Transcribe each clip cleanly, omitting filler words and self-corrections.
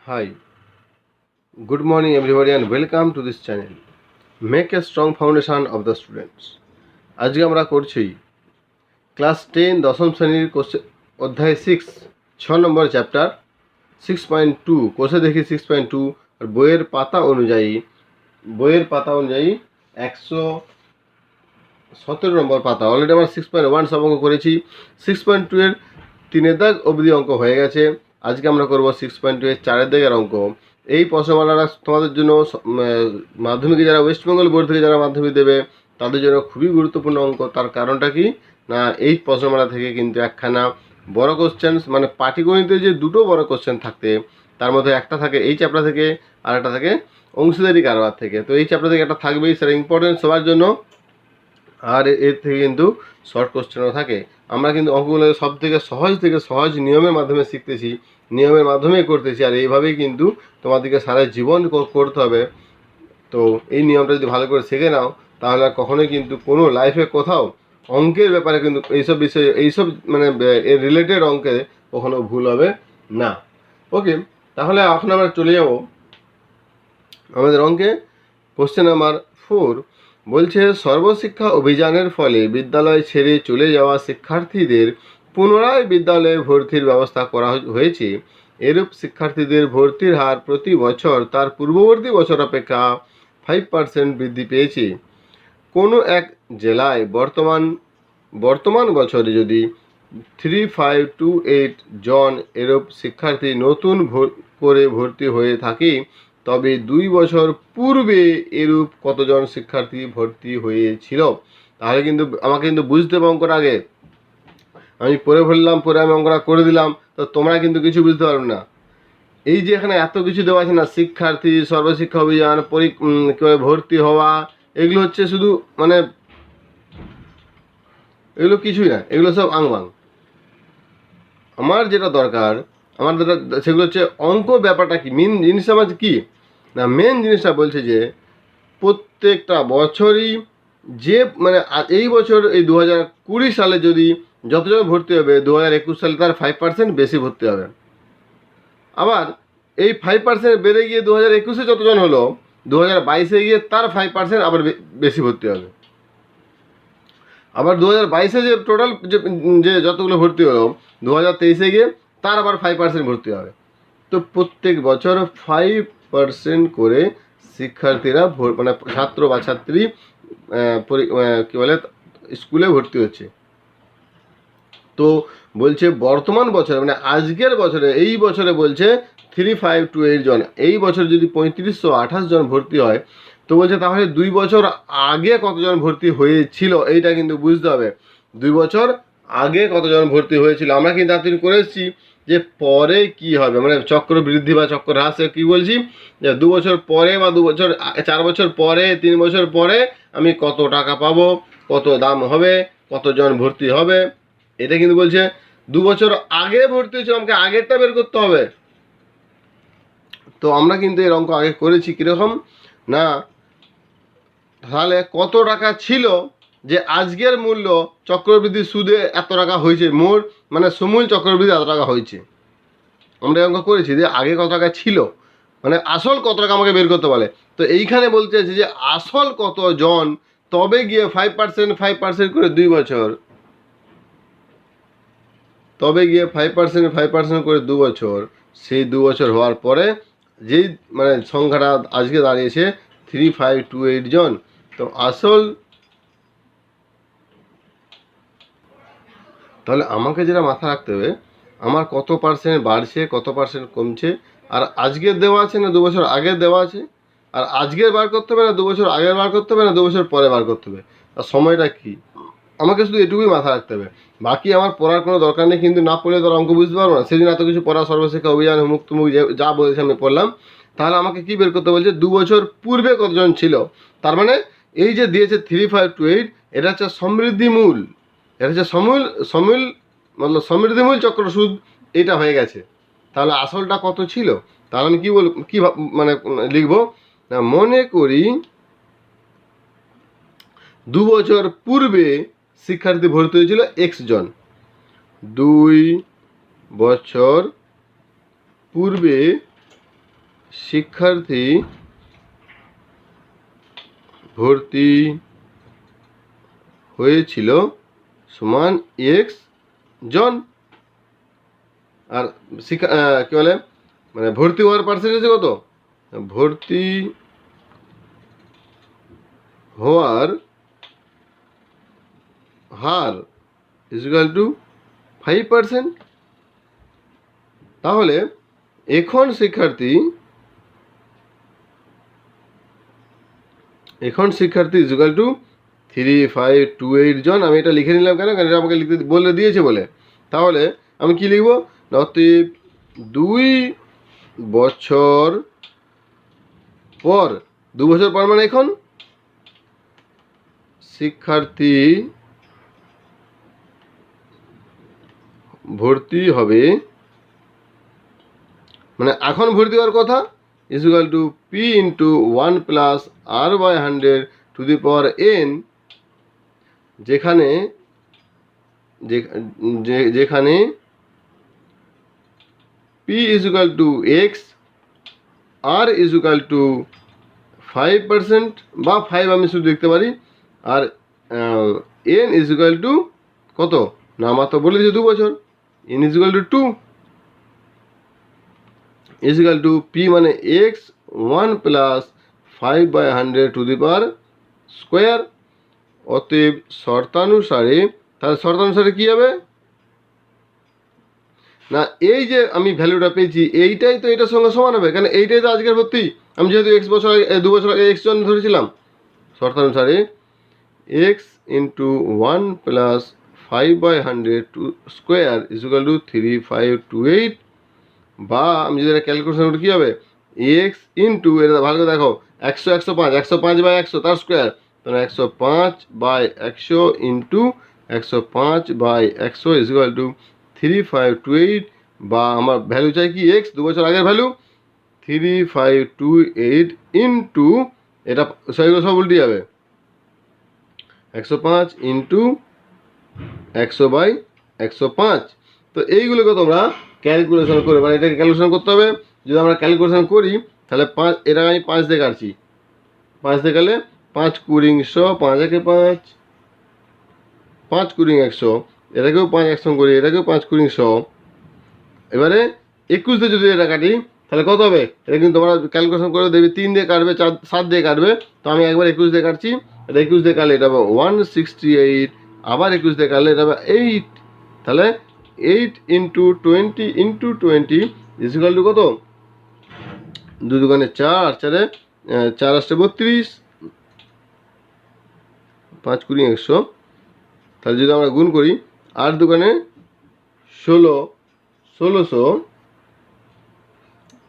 Hi, good morning everybody and welcome to this channel. Make a strong foundation of the students. আজকে আমরা করছি class 10 দশম শ্রেণীর অধ্যায় 6 নম্বর চ্যাপ্টার 6.2 কোষে দেখি 6.2 আর বইয়ের পাতা অনুযায়ী 117 নম্বর পাতা। অলরেডি আমরা 6.1 সব অঙ্ক করেছি। 6.2 এর 3 দাগ অবধি অঙ্ক হয়ে গেছে। আজকে আমরা করব 6.2 এর 4 দাগের অঙ্ক। এই প্রশ্নমালাটা তোমাদের জন্য মাধ্যমিকে যারা ওয়েস্ট বেঙ্গল বোর্ড থেকে যারা মাধ্যমিক দেবে তাদের জন্য খুবই গুরুত্বপূর্ণ অঙ্ক। তার কারণটা কি না, এই প্রশ্নমালা থেকে কিন্তু একখানা বড় কোশ্চেন, মানে পাটিগণিতে যে দুটো বড় কোশ্চেন থাকতে তার মধ্যে একটা থাকে এই চ্যাপ্টার থেকে আর একটা থাকে অংশীদারি কারবার থেকে। তো এই চ্যাপ্টার থেকে একটা থাকবেই, সেটা ইম্পর্টেন্ট সবার জন্য। আর এর থেকে কিন্তু শর্ট কোশ্চেনও থাকে। আমরা কিন্তু অঙ্কগুলো সব থেকে সহজ নিয়মের মাধ্যমে শিখতেছি, নিয়মের মাধ্যমেই করতেছি। আর এইভাবেই কিন্তু তোমাদেরকে সারা জীবন করতে হবে। তো এই নিয়মটা যদি ভালো করে শিখে নাও তাহলে আর কখনোই কিন্তু কোনো লাইফে কোথাও অঙ্কের ব্যাপারে কিন্তু এইসব বিষয়ে এইসব মানে এর রিলেটেড অঙ্কে কখনো ভুল হবে না। ওকে, তাহলে এখন আমরা চলে যাব আমাদের অঙ্কে। কোশ্চেন নাম্বার 4 বলছে, সর্বশিক্ষা অভিযানের ফলে বিদ্যালয় ছেড়ে চলে যাওয়া শিক্ষার্থীদের পুনরায় বিদ্যালয়ে ভর্তির ব্যবস্থা করা হয়েছে। এরূপ শিক্ষার্থীদের ভর্তির হার প্রতি বছর তার পূর্ববর্তী বছর অপেক্ষা 5% বৃদ্ধি পেয়েছে। কোনো এক জেলায় বর্তমান বছরে যদি 3528 জন এরূপ শিক্ষার্থী নতুন করে ভর্তি হয়ে থাকে, তবে 2 বছর পূর্বে এরূপ কতজন শিক্ষার্থী ভর্তি হয়েছিল। তাহলে কিন্তু আমাকে কিন্তু বুঝতে হবে অঙ্কটা আগে। আমি পড়ে ফেললাম, পরে আমি অঙ্কটা করে দিলাম, তো তোমরা কিন্তু কিছু বুঝতে পারবে না। এই যে এখানে এত কিছু দেওয়া আছে না, শিক্ষার্থী, সর্বশিক্ষা অভিযান, ভর্তি হওয়া, এগুলো হচ্ছে শুধু মানে এগুলো কিছুই না, এগুলো সব আংবাং। আমার যেটা দরকার, আমার সেগুলো হচ্ছে অঙ্ক ব্যাপারটা কি, মেন জিনিসটা আমার কি না, মেন জিনিসটা বলছে যে প্রত্যেকটা বছরই যে মানে এই বছর এই 2020 সালে যদি যতজন ভর্তি হবে 2021 সালে তার 5% বেশি ভর্তি হবে। আবার এই 5% বেড়ে গিয়ে 2021-এ যতজন হলো 2022-এ গিয়ে তার 5% আবার বেশি ভর্তি হবে। আবার 2022-এ যে টোটাল যে যতগুলো ভর্তি হলো 2023-এ গিয়ে তার আবার 5% ভর্তি হবে। তো প্রত্যেক বছর 5% করে শিক্ষার্থীরা মানে ছাত্র বা ছাত্রী কী বলে স্কুলে ভর্তি হচ্ছে। তো বলছে বর্তমান বছরে মানে আজকের বছরে, এই বছরে বলছে 3528 জন। এই বছর যদি 3528 জন ভর্তি হয় তো বলছে তাহলে 2 বছর আগে কতজন ভর্তি হয়েছিল এইটা কিন্তু বুঝতে হবে। 2 বছর আগে কতজন ভর্তি হয়েছিল আমরা কিন্তু এতদিন করে এসেছি যে পরে কি হবে, মানে চক্র বৃদ্ধি বা চক্র হ্রাসে কি বলছি যে 2 বছর পরে বা 2 বছর 4 বছর পরে 3 বছর পরে আমি কত টাকা পাবো, কত দাম হবে, কতজন ভর্তি হবে। এটা কিন্তু বলছে 2 বছর আগে ভর্তি হয়েছিল, আমাকে আগেরটা বের করতে হবে। তো আমরা কিন্তু এর অঙ্ক আগে করেছি কীরকম না, তাহলে কত টাকা ছিল যে আজকের মূল্য চক্রবৃদ্ধি সুদে এত টাকা হয়েছে, মোট মানে সমূল চক্রবৃদ্ধি এত টাকা হয়েছে। আমরা অঙ্ক করেছি যে আগে কত টাকা ছিল, মানে আসল কত টাকা আমাকে বের করতে বলে। তো এইখানে বলতে চাইছি যে আসল কত জন, তবে গিয়ে 5% করে 2 বছর, তবে গিয়ে 5% করে 2 বছর, সেই 2 বছর হওয়ার পরে যেই মানে সংখ্যাটা আজকে দাঁড়িয়েছে 3528 জন। তো আসল তাহলে আমাকে যেটা মাথা রাখতে হবে আমার কত পার্সেন্ট বাড়ছে, কত পার্সেন্ট কমছে, আর আজকের দেওয়া আছে না 2 বছর আগের দেওয়া আছে, আর আজকের বার করতে হবে না 2 বছর আগের বার করতে হবে না 2 বছর পরে বার করতে হবে, আর সময়টা কী, আমাকে শুধু এটুকুই মাথা রাখতে হবে। বাকি আমার পড়ার কোনো দরকার নেই, কিন্তু না পড়লে তো অঙ্ক বুঝতে পারবো না। সেই জন্য এত কিছু পড়া, সর্বশিক্ষা অভিযান, মুখ তুমুক যা বলেছে আমি পড়লাম। তাহলে আমাকে কি বের করতে বলছে 2 বছর পূর্বে কতজন ছিল। তার মানে এই যে দিয়েছে 3528 এটা হচ্ছে সমৃদ্ধিমূল, এটা হচ্ছে মানে সমৃদ্ধিমূল চক্র সুদ, এটা হয়ে গেছে। তাহলে আসলটা কত ছিল, তাহলে আমি কি মানে লিখবো না, মনে করি 2 বছর পূর্বে শিক্ষার্থী ভর্তি হয়েছিল x জন। 2 বছর পূর্বে শিক্ষার্থী ভর্তি হয়েছিল সমান এক্স জন। আর শিক্ষা কী বলে মানে ভর্তি হওয়ার পার্সেন্টেজ কত? ভর্তি হওয়ার হার ইকুয়াল টু 5%। তাহলে এখন শিক্ষার্থী ইকুয়াল টু 3528 জন। আমি এটা লিখে নিলাম কেন? কারণ এটা আমাকে লিখতে বলে দিয়েছে বলে। তাহলে আমি কি লিখব? অতএব 2 বছর পর, 2 বছর পর মানে এখন শিক্ষার্থী ভর্তি হবে, মানে এখন ভর্তি হওয়ার কথা, equal to P into 1 plus R by 100 to the power N, যেখানে P equal to X, R equal to 5% বা 5 আমি শুধু দেখতে পারি, আর এন ইকুয়াল টু কত না, আমার তো বলে দিয়েছে 2 বছর। N equal to 2 equal to P মানে X 1 plus 5/100 to the power square. অতএব শর্তানুসারে, তাহলে শর্তানুসারে কী হবে না, এই যে আমি ভ্যালুটা পেয়েছি এইটাই তো এটার সঙ্গে সমান হবে, কারণ এইটাই তো আজকের ভর্তি। আমি যেহেতু 2 বছর আগে এক্স জন ধরেছিলাম, শর্তানুসারে X into 1 plus 5/100 to square equal to 3528, বা আমি যদি এটা ক্যালকুলেশন করি কী হবে, এক্স ইন্টু, এটা ভালো করে দেখো, 100 105 105/100 তার স্কোয়ার, তাহলে 105/100 ইন্টু 105/100 ইকুয়াল টু 3528, বা আমার ভ্যালু চাই কি এক্স, 2 বছর আগের ভ্যালু, 3528 ইন্টু, এটা সেগুলো সব উল্টে যাবে, 105 ইন্টু 100/105। তো এইগুলোকে তোমরা ক্যালকুলেশন করে, মানে এটাকে ক্যালকুলেশন করতে হবে। যদি আমরা ক্যালকুলেশন করি তাহলে 5, এটা আমি 5 দিয়ে কাটছি, 5 দিয়ে কাটলে 5 কুড়ি 100, 5 একে 5, 5 কুড়ি 100, এটাকেও 5 একসঙ্গে করি, এটাকেও 5 কুড়ি 100। এবারে 21 দিয়ে যদি এটা কাটি তাহলে কত হবে? এটা কিন্তু তোমরা ক্যালকুলেশন করে দেবে, 3 দিয়ে কাটবে, 7 দিয়ে কাটবে। তো আমি একবার 21 দিয়ে কাটছি, এটা 21 দিয়ে কাটলে এটা হবে 168, আবার 21 দিয়ে কাটলে এটা হবে 8। তাহলে 8 ইন্টু 20 ইকুয়াল টু কত? 2 দুগুণে 4, 4 আসছে 32, 5 কুড়ি 100। তাহলে যদি আমরা গুণ করি, 8 দুগুণে 16, 1600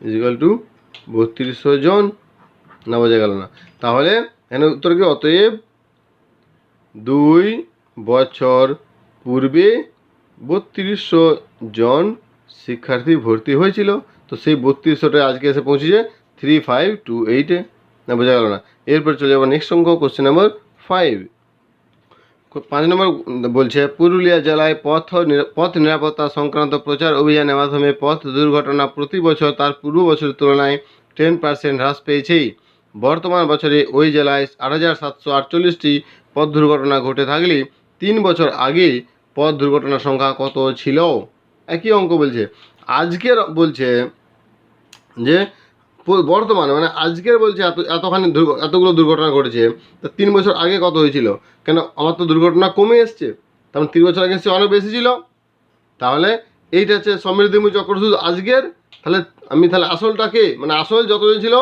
ইকুয়াল টু 3200 জন। না বোঝা গেল না? তাহলে এখানে উত্তর কি? অতএব 2 বছর পূর্বে 3200 জন শিক্ষার্থী ভর্তি হয়েছিল। তো সেই 3200টা আজকে এসে পৌঁছেছে 3528-এ। না বোঝা গেল না? এরপর চলে যাবো নেক্সট অঙ্ক, কোশ্চেন নাম্বার 5। 5 নম্বর বলছে, পুরুলিয়া জেলায় পথ নিরাপত্তা সংক্রান্ত প্রচার অভিযানের মাধ্যমে পথ দুর্ঘটনা প্রতি বছর তার পূর্ব বছরের তুলনায় 10% হ্রাস পেয়েছে। বর্তমান বছরে ওই জেলায় 8748টি পথ দুর্ঘটনা ঘটে থাকলে 3 বছর আগে পথ দুর্ঘটনার সংখ্যা কত ছিল? একই অঙ্ক বলছে। আজকের বলছে যে বর্তমানে, মানে আজকের বলছে এতগুলো দুর্ঘটনা ঘটেছে, তা 3 বছর আগে কত হয়েছিল? কেন আমার তো দুর্ঘটনা কমে এসছে, তার 3 বছর আগে এসছে অনেক বেশি ছিল। তাহলে এইটা হচ্ছে সমৃদ্ধিমূলক চক্র শুধু আজকের। তাহলে আমি আসলটাকে, মানে আসল যতদিন ছিল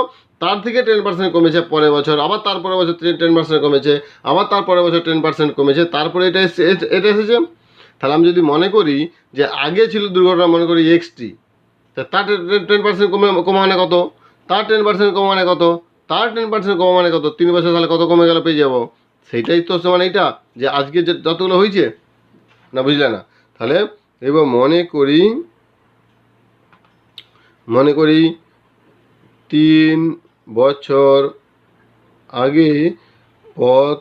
তার থেকে 10% কমেছে পরের বছর, আবার তারপরের বছর 10% কমেছে, আবার তারপরের বছর 10% কমেছে, তারপরে এটা এসেছে। তাহলে আমি যদি মনে করি যে আগে ছিল দুর্ঘটনা, মনে করি এক্সটি, তা তার 10% কমা মানে কত, তার 10% কমা মানে কত, তার 10% কমা মানে কত, 3 বছর তাহলে কত কমে গেল পেয়ে যাবো। সেইটাই তো মানে এইটা যে আজকে যতগুলো হয়েছে। না বুঝলে না? তাহলে এবার মনে করি 3 বছর আগে পথ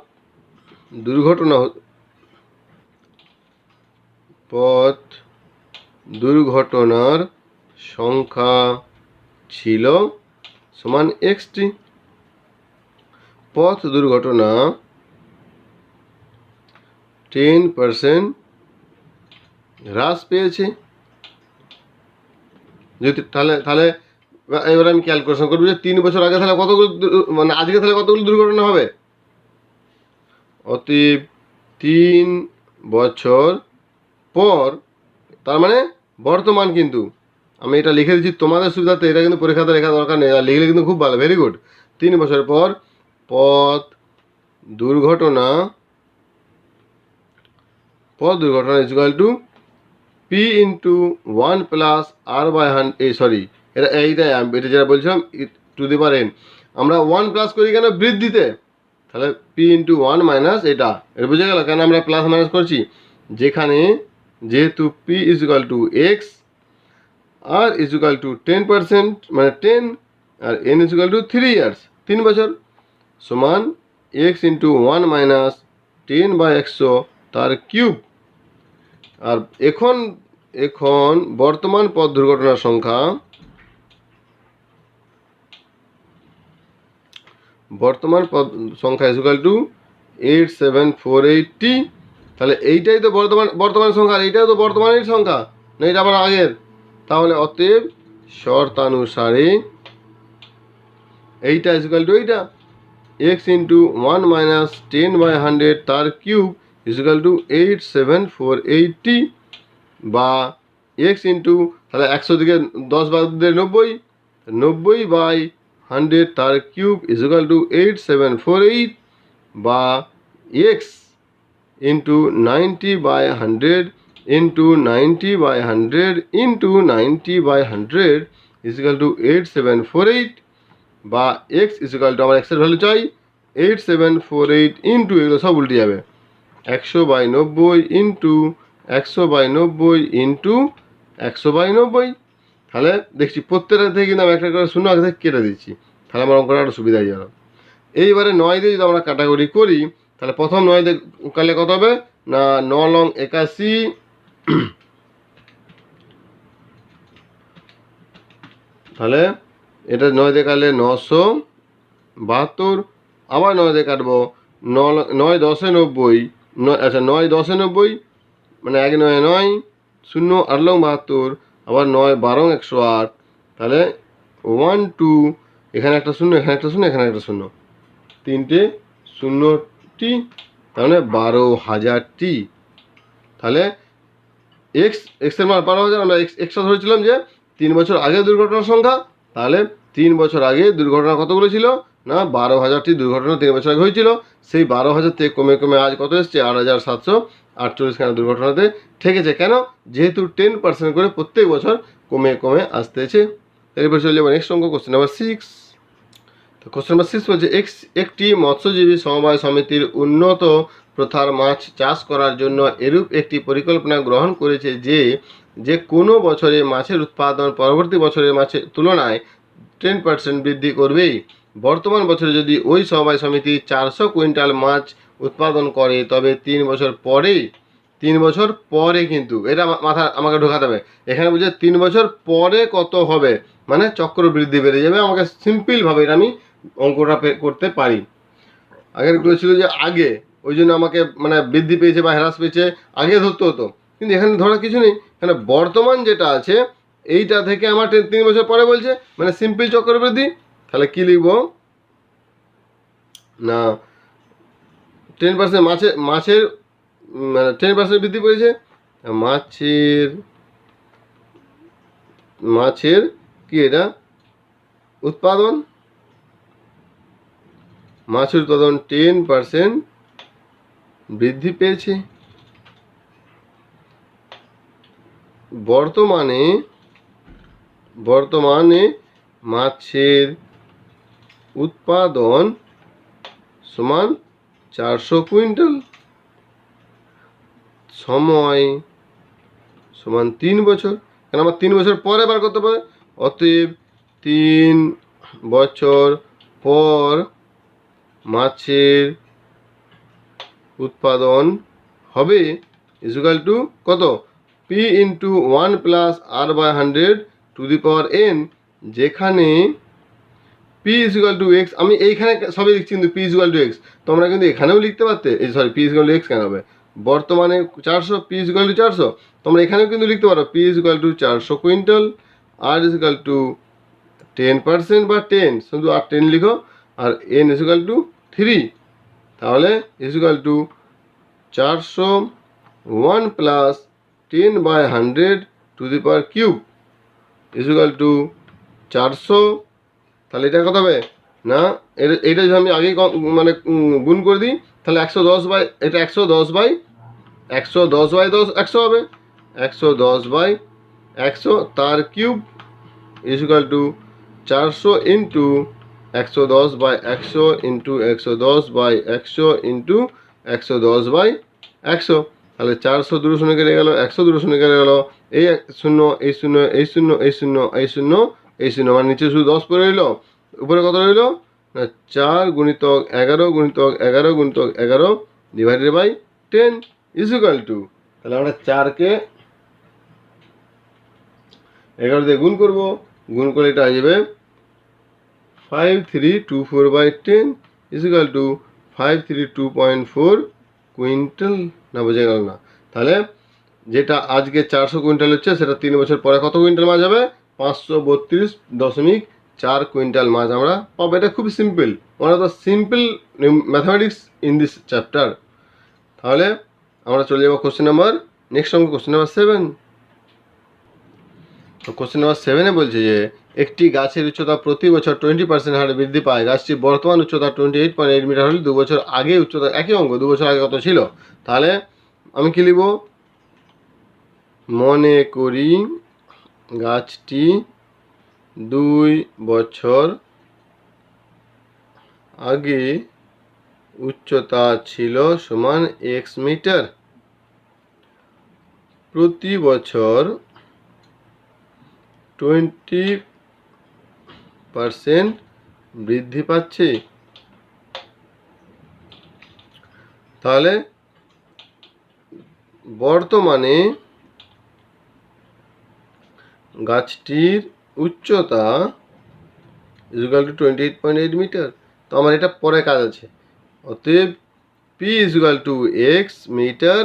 দুর্ঘটনার সংখ্যা ছিল সমান এক্সটি। পথ দুর্ঘটনা 10% হ্রাস পেয়েছে। যদি তাহলে তাহলে এবার আমি ক্যালকুলেশন করবো যে 3 বছর আগে তাহলে কতগুলো মানে আজকে তাহলে কতগুলো দুর্ঘটনা হবে। অতএব 3 বছর পর, তার মানে বর্তমান, কিন্তু আমি এটা লিখে দিচ্ছি তোমাদের সুবিধাতে, এটা কিন্তু পরীক্ষাতে লেখা দরকার নেই, আর লিখলে কিন্তু খুব ভালো, ভেরি গুড। 3 বছর পর পথ দুর্ঘটনা equal to P into 1 plus R by 100, sorry এটা যেটা বলছিলাম টু দি পাওয়ার n, আমরা 1 প্লাস করি কেন, বৃদ্ধিতে, তাহলে পি ইন্টু 1 মাইনাস এটা বুঝে গেল কেন আমরা প্লাস মাইনাস করছি, যেখানে যেহেতু P is equal to X, R is equal to 10%, মানে 10, আর N is equal to 3 years, 3 বছর, সমান এক্স ইন্টু 1 মাইনাস 10/100 তার কিউব। আর এখন বর্তমান পথ দুর্ঘটনার সংখ্যা, ইজ ইকুয়াল টু 8748t। তাহলে এইটাই তো বর্তমান সংখ্যা, আর এইটাই তো বর্তমানের সংখ্যা, না এটা আবার আগের। তাহলে অতএব শর্তানুসারে এইটা ইজ ইকুয়াল টু এইটা, এক্স ইন্টু 1 মাইনাস 10/100 তার cube is equal two 8748t, বা এক্স ইন্টু, তাহলে 100 থেকে 10 বাদ দিলে 90/100 তার কিউব ইজ ইকুয়াল টু 8748, বা X into 90/100 into 90/100 into 90/100 is equal two 8748, বা এক্স ইজ ইকুয়াল টু, আমার এক্সের ভ্যালু চাই 8748 ইন্টু, এগুলো সব উল্টে যাবে, 100/90 ইন্টু 100/90 ইন্টু 100/90। তাহলে দেখছি প্রত্যেকটা থেকে কিন্তু আমি একটা করে শূন্য আগে থেকে কেটে দিচ্ছি, তাহলে আমার অঙ্কটা আরও সুবিধা হয়ে যাবে। এইবারে 9 দিয়ে যদি আমরা কাটাগরি করি, তাহলে প্রথম 9 দিয়ে কাটলে কত হবে না, 9 লং 81, তাহলে এটা 9 দিয়ে কাটলে 972, আবার 9 দিয়ে কাটবো 9 10 90, আচ্ছা 9 10 90, মানে 1 9 9 0, 8 লং 72, আবার 9 12 108, তাহলে 1 2, এখানে একটা শূন্য, এখানে একটা শূন্য, এখানে একটা শূন্য, 3টে 0টি, তাহলে 12,000টি। তাহলে এক্সের মান 12,000, আমরা এক্সট্রা ধরেছিলাম যে 3 বছর আগে দুর্ঘটনার সংখ্যা, তাহলে 3 বছর আগে দুর্ঘটনা কতগুলো ছিল না, 12,000টি দুর্ঘটনা 3 বছর আগে হয়েছিল। সেই 12,000 থেকে কমে কমে আজ কত এসছে, 8,748খানা দুর্ঘটনাতে ঠেকেছে। কেন, যেহেতু 10% করে প্রত্যেক বছর কমে কমে আসতেছে। এরপর চলে যাবো নেক্সট অঙ্ক, কোশ্চেন নাম্বার 6। তো কোশ্চেন নাম্বার 6 বলছে, একটি মৎস্যজীবী সমবায় সমিতির উন্নত প্রথার মাছ চাষ করার জন্য এরূপ একটি পরিকল্পনা গ্রহণ করেছে যে কোনো বছরে মাছের উৎপাদন পরবর্তী বছরের মাছের তুলনায় 10% বৃদ্ধি করবেই। বর্তমান বছরে যদি ওই সমবায় সমিতি 400 কুইন্টাল মাছ উৎপাদন করে, তবে 3 বছর পরে কিন্তু এটা মাথা আমাকে ঢোকাতে হবে। এখানে বলছে 3 বছর পরে কত হবে, মানে চক্রবৃদ্ধি বেড়ে যাবে। আমাকে সিম্পলভাবে এটা আমি অঙ্কটা করতে পারি। আগেরগুলো ছিল যে আগে, ওই জন্য আমাকে মানে বৃদ্ধি পেয়েছে বা হ্রাস পেয়েছে আগে ধরতে হতো, কিন্তু এখানে ধরার কিছু নেই। এখানে বর্তমান যেটা আছে এইটা থেকে আমার 3 বছর পরে বলছে, মানে সিম্পল চক্রবৃদ্ধি। তাহলে কি লিখব না, 10% মাছের মানে 10% বৃদ্ধি পেয়েছে, মাছের কি এটা উৎপাদন, মাছের উৎপাদন 10% বৃদ্ধি পেয়েছে। বর্তমানে মাছের উৎপাদন সমান 400 কুইন্টাল, সময় সমান 3 বছর। কারণ আমার 3 বছর পরে বার করতে পারে, অতএব 3 বছর পর মাছের উৎপাদন হবে ইজ ইকুয়াল টু কত, P into 1 plus R by 100 to the power n, যেখানে P is equal to X, আমি এইখানে সবই লিখছি কিন্তু P is equal to X, তোমরা কিন্তু এখানেও লিখতে পারতে, এই sorry P is equal to X কেন হবে, বর্তমানে 400 পি ইজ ইকুয়াল টু 400, তোমরা এখানেও কিন্তু লিখতে পারো P is equal to 400 quintal, R is equal to 10% বা 10, শুধু আর 10 লিখো, আর এন ইজ ইকুয়াল টু 3, তাহলে is equal to 401 plus 10/100 to the power cube is equal to 400, তাহলে এটা কত হবে না, এটা যদি আমি আগেই মানে গুণ করে দিই তাহলে 110 বাই, এটা 110 বাই 10 100 হবে, 110/100 তার cube is equal to 400 into 110/100 into 110/100 into 110/100, তাহলে 400 দূরে শূন্য কেটে গেল, 100 দূরে শূন্য কেটে গেল, এই শূন্য এই শূন্য এই শূন্য এই শূন্য এই শূন্য এই শূন্য, মানে নিচে শুধু 10 পড়ে রইল, উপরে কত রইল না 4 গুণিতক 11 গুণিতক 11 গুণিতক 11 divided by 10 is equal to, তাহলে আমরা 4কে 11 দিয়ে গুণ করব, গুণ করলে এটা হয়ে যাবে 5324/10 ইজ ইকুয়াল টু 532.4 কুইন্টাল, না বোঝা গেল না, তাহলে যেটা আজকে 400 কুইন্টাল হচ্ছে সেটা 3 বছর পরে কত কুইন্টাল মাছ হবে, 532.4 কুইন্টাল মাছ আমরা পাবো। এটা খুবই simple, one of the simple mathematics in this chapter. তাহলে আমরা চলে যাবো কোশ্চেন নাম্বার, নেক্সট অঙ্ক কোশ্চেন নাম্বার 7। তো কোশ্চেন নাম্বার 7-এ বলছে যে একটি গাছের উচ্চতা প্রতি বছর 20% হারে বৃদ্ধি পায়, গাছটির বর্তমান উচ্চতা 28.8 মিটার হলে 2 বছর আগে উচ্চতা, একই অঙ্ক 2 বছর আগে কত ছিল, তাহলে আমি কি লিখব, মনে করি গাছটি 2 বছর আগে উচ্চতা ছিল সমান x মিটার, প্রতি বছর 20% বৃদ্ধি পাচ্ছে, তাহলে বর্তমানে গাছটির উচ্চতা ইজ ইকুয়াল টু 28.8 মিটার। তো আমার এটা পরে কাজ আছে, অতএব P is equal to X metre,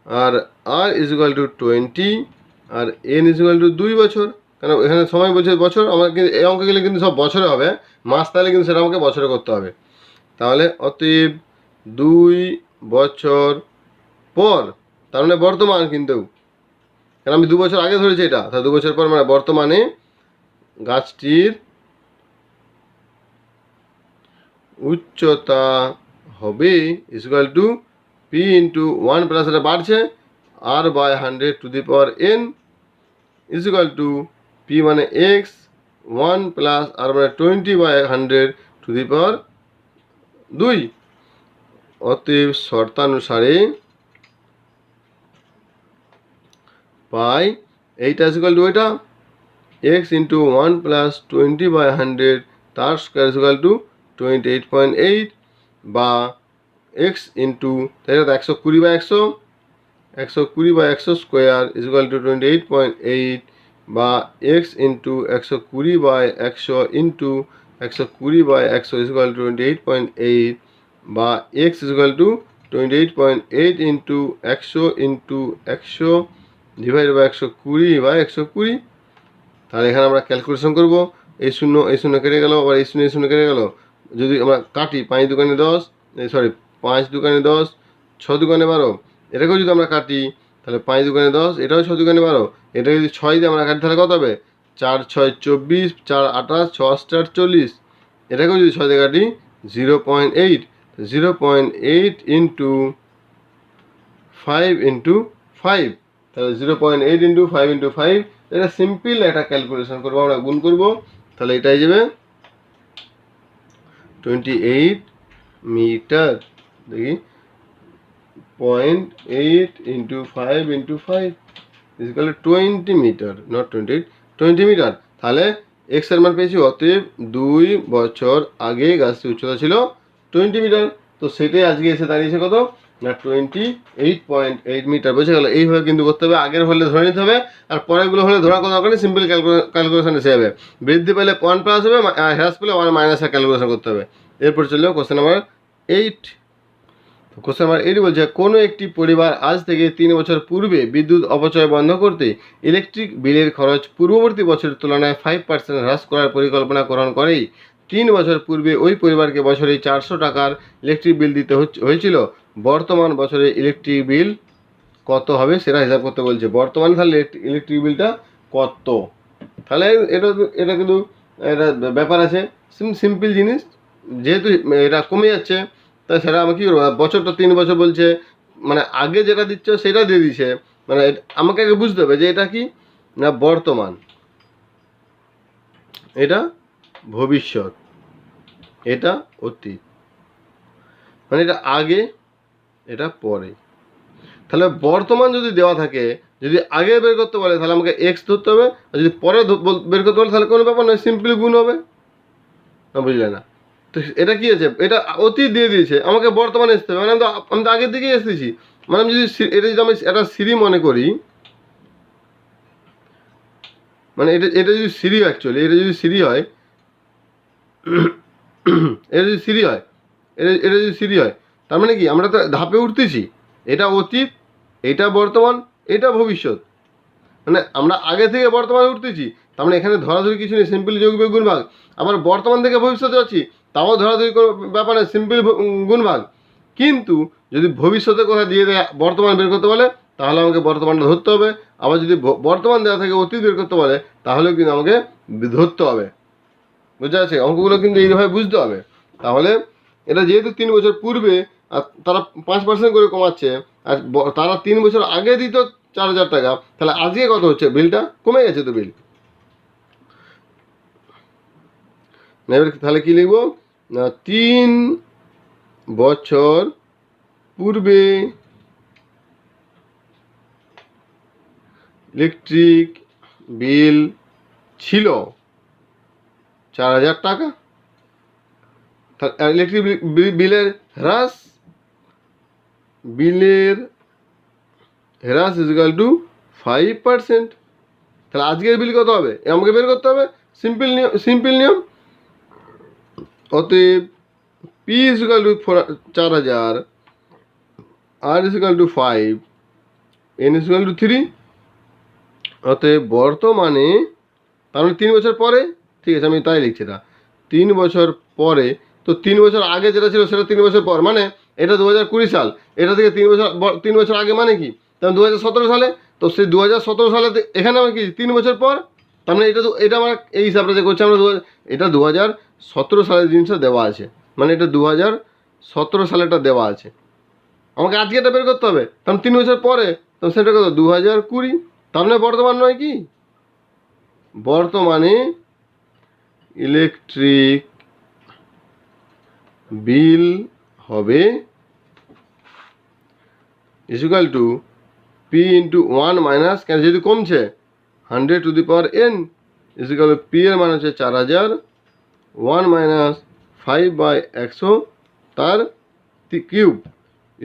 আর আর ইজ ইকুয়াল টু 20, আর এন ইজ ইকুয়াল টু 2 বছর, কারণ এখানে সময় বলছে বছর, আমাকে এই অঙ্ক গেলে কিন্তু সব বছরে হবে, মাস তাহলে কিন্তু সেটা আমাকে বছরে করতে হবে, তাহলে অতএব 2 বছর পর, তার মানে বর্তমান, কিন্তু কারণ আমি 2 বছর আগে ধরেছি এটা, তাহলে 2 বছর পর মানে বর্তমানে গাছটির উচ্চতা হবে is equal to P into 1 plus এটা বাড়ছে R by 100 to the power N is equal to P মানে এক্স, 1 প্লাস আর মানে 20/100 টু দি পাওয়ার 2, অতএব শর্তানুসারে পাই এইটা ইজ ইকুয়াল টু ওইটা এক্স ইন্টু 1 প্লাস 20/100 তার স্কোয়ার ইজ ইকুয়াল টু 28.8, বা X into তাই 120/100, 120/100 স্কোয়ার ইজ ইকুয়াল টু 28.8, বা X into 120/100 into 120/100 is equal to 28.8, বা X is equal to 28.8 into 100 into 100 divide by 120/120। তাহলে এখানে আমরা ক্যালকুলেশন করব, এই শূন্য কেটে গেল, আবার এই শূন্য কেটে গেল, যদি আমরা কাটি 5 দুগুণে 10, সরি 5 দুগুণে 10, 6 দুগুণে 12, এটাকেও যদি আমরা কাটি তাহলে 5 দুগুণে 10, এটাও 6 দুগুণে 12, এটা যদি 6 দিয়ে আমরা কাটি তাহলে কত হবে, 4 6 24, 4 28, 6 8 40, এটাকেও যদি 6 দিয়ে কাটি 0.8, 0.8 ইন্টু 5 ইন্টু 5, তাহলে 0.8 ইন্টু 5 ইন্টু 5, এটা সিম্পল একটা ক্যালকুলেশন করবো, আমরা গুণ করবো, তাহলে এটাই যাবে 28 মিটার, দেখি 0.8 into 5 into 5 is equal to 20 metre, not 28, 20 metre. তাহলে এক্স এর মান পেয়েছি, অতএব 2 বছর আগে গাছটির উচ্চতা ছিল 20 মিটার, তো সেটাই আজকে এসে দাঁড়িয়েছে কত, না 28.8 মিটার, বুঝে গেল। এইভাবে কিন্তু করতে হবে, আগের হলে ধরে নিতে হবে, আর পরেরগুলো হলে ধরার কোনো দরকার নেই, সিম্পল ক্যালকুলেশন এসে যাবে। বৃদ্ধি পেলে 1 প্লাস হবে, আর হ্রাস পেলে 1 মাইনাসের ক্যালকুলেশন করতে হবে। এরপর চললো কোশ্চেন নাম্বার 8। কোশ্চেন নাম্বার 8 বলছে, কোনো একটি পরিবার আজ থেকে 3 বছর পূর্বে বিদ্যুৎ অপচয় বন্ধ করতে ইলেকট্রিক বিলের খরচ পূর্ববর্তী বছরের তুলনায় 5% হ্রাস করার পরিকল্পনা গ্রহণ করেই 3 বছর পূর্বে ওই পরিবারকে বছরে 400 টাকার ইলেকট্রিক বিল দিতে হয়েছিল। বর্তমান বছরে ইলেকট্রিক বিল কত হবে সেটা হিসাব করতে বলছে। বর্তমানে তাহলে ইলেকট্রিক বিলটা কত, তাহলে এটা এটা কিন্তু এটা ব্যাপার আছে, সিম্পল জিনিস। যেহেতু এটা কমে যাচ্ছে, তাই সেটা আমি কী করবো, বছরটা 3 বছর বলছে, মানে আগে যেটা দিচ্ছ সেটা দিয়ে দিছে, মানে আমাকে আগে বুঝতে হবে যে এটা কি না বর্তমান, এটা ভবিষ্যৎ, এটা অতীত, মানে এটা আগে, এটা পরে। তাহলে বর্তমান যদি দেওয়া থাকে, যদি আগে বের করতে বলে তাহলে আমাকে এক্স ধরতে হবে, আর যদি পরে বের করতে বলে তাহলে কোনো ব্যাপার নয়, সিম্পলি গুণ হবে না, বুঝলে না? তো এটা কি আছে, এটা অতীত দিয়ে দিয়েছে, আমাকে বর্তমানে আসতে হবে, মানে আমি তো আগের দিকেই এসেছি। মানে আমি যদি এটা যদি আমি একটা সিঁড়ি মনে করি, মানে এটা যদি সিঁড়ি, অ্যাকচুয়ালি এটা যদি সিঁড়ি হয়, এটা যদি সিঁড়ি হয়, এটা যদি সিঁড়ি হয়, তার মানে কি আমরা তো ধাপে উঠতেছি, এটা অতীত, এটা বর্তমান, এটা ভবিষ্যৎ, মানে আমরা আগে থেকে বর্তমানে উঠতেছি। তার মানে এখানে ধরাধরি কিছু নেই, সিম্পল যোগ বিয়োগ গুণ ভাগ। আবার বর্তমান থেকে ভবিষ্যতে যাচ্ছি, তাও ধরাধরি কোনো ব্যাপার নেই, সিম্পল গুণ ভাগ। কিন্তু যদি ভবিষ্যতে কথা দিয়ে দেয় বর্তমান বের করতে বলে, তাহলে আমাকে বর্তমানটা ধরতে হবে। আবার যদি বর্তমান দেওয়া থেকে অতীত বের করতে বলে, তাহলেও কিন্তু আমাকে ধরতে হবে, বুঝতে পারছি? অঙ্কগুলো কিন্তু এইভাবে বুঝতে হবে। তাহলে এটা যেহেতু 3 বছর পূর্বে, আর তারা 5% করে কমাচ্ছে, আর তারা 3 বছর আগে দিত 4,000 টাকা, তাহলে আজকে কত হচ্ছে, বিলটা কমে গেছে তো বিল। এবার তাহলে কি লিখবো না, 3 বছর পূর্বে ইলেকট্রিক বিল ছিল 4,000 টাকা। ইলেকট্রিক বিলের হ্রাস ইজিক্যাল টু 5%। তাহলে আজকের বিল কত হবে আমাকে বের করতে হবে, সিম্পল নিয়ম। অতএব P is equal to 4,000, R is equal to 5, N is equal to 3। অতএব বর্তমানে, তার মানে 3 বছর পরে, ঠিক আছে আমি তাই লিখছি না, 3 বছর পরে। তো 3 বছর আগে যেটা ছিল সেটা 3 বছর পর, মানে এটা 2020 সাল, এটা থেকে 3 বছর আগে মানে কি, তাহলে 2017 সালে। তো সেই 2017 সালে এখানে আমার কি 3 বছর পর, তার মানে এটা আমার এই হিসাবটা যে করছে আমরা, এটা 2017 সালের জিনিসটা দেওয়া আছে, মানে এটা 2017 সালেটা দেওয়া আছে, আমাকে আজকে এটা বের করতে হবে। তাহলে 3 বছর পরে, তাহলে সেটা কত 2020, তার মানে বর্তমান নয় কি, বর্তমানে ইলেকট্রিক বিল হবে equal to P into 1 minus, কেন যেহেতু কমছে 100 to the power n, equal to P এর মান হচ্ছে 4,000, 1 মাইনাস 5/100 তার কিউব,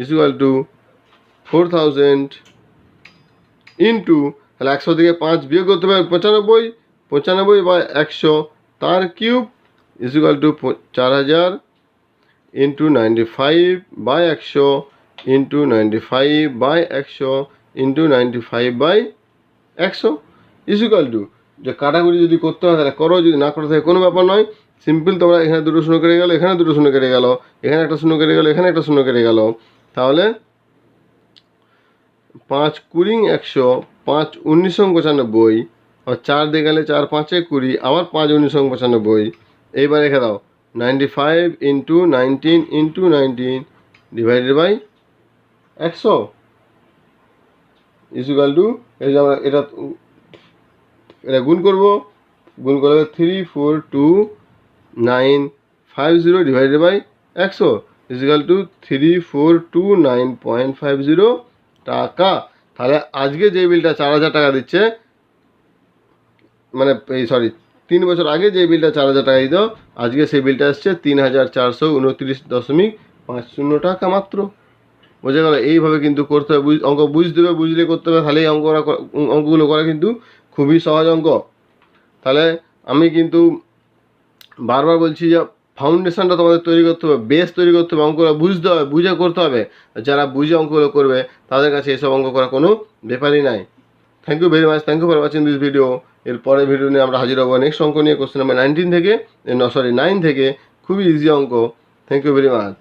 ইকুয়াল টু 4,000 ইন্টু, তাহলে 100 থেকে 5 বিয়োগ করতে হবে 95, 95/100 তার cube, equal to 4,000 into 95/100 into 95/100 into 95/100, equal to, যে কাটাকুটি যদি করতে হয় তাহলে করো, যদি না করতে থাকে কোনো ব্যাপার নয়, সিম্পল। তোমরা এখানে দুটো শূন্য কেটে গেল, এখানে দুটো শূন্য কেটে গেল, এখানে একটা শূন্য কেটে গেল, এখানে একটা শূন্য কেটে গেল, তাহলে 5 20 100, 5 19 95, আর 4 দিয়ে গেলে 4 5 20, আবার 5 19 95। এইবার রেখে দাও 95 into 19 into 19 divided by 100, equal to, এই যে আমরা এটা গুণ করবো, গুণ করলে 342,950 ডিভাইডেড বাই 100, ইকুয়াল টু 3429.50 টাকা। তাহলে আজকে যে বিলটা 4,000 টাকা দিচ্ছে, মানে এই 3 বছর আগে যে বিলটা 4,000 টাকা দিত, আজকে সেই বিলটা আসছে 3,429.50 টাকা মাত্র। বোঝা গেল? এইভাবে কিন্তু করতে হবে, অঙ্ক বুঝতে হবে, বুঝলে করতে হবে, তাহলেই অঙ্কগুলো করা কিন্তু খুবই সহজ অঙ্ক। তাহলে আমি কিন্তু বারবার বলছি যে ফাউন্ডেশনটা তোমাদের তৈরি করতে হবে, বেস তৈরি করতে হবে, অঙ্কগুলো বুঝতে হবে, বুঝে করতে হবে। যারা বুঝে অঙ্কগুলো করবে তাদের কাছে এসব অঙ্ক করা কোনো ব্যাপারই নাই। Thank you very much, thank you for watching this video. এর পরের ভিডিও নিয়ে আমরা হাজির হবো নেক্সট অঙ্ক নিয়ে, কোশ্চেন নাম্বার 19 থেকে 9 থেকে। খুবই ইজি অঙ্ক। Thank you very much.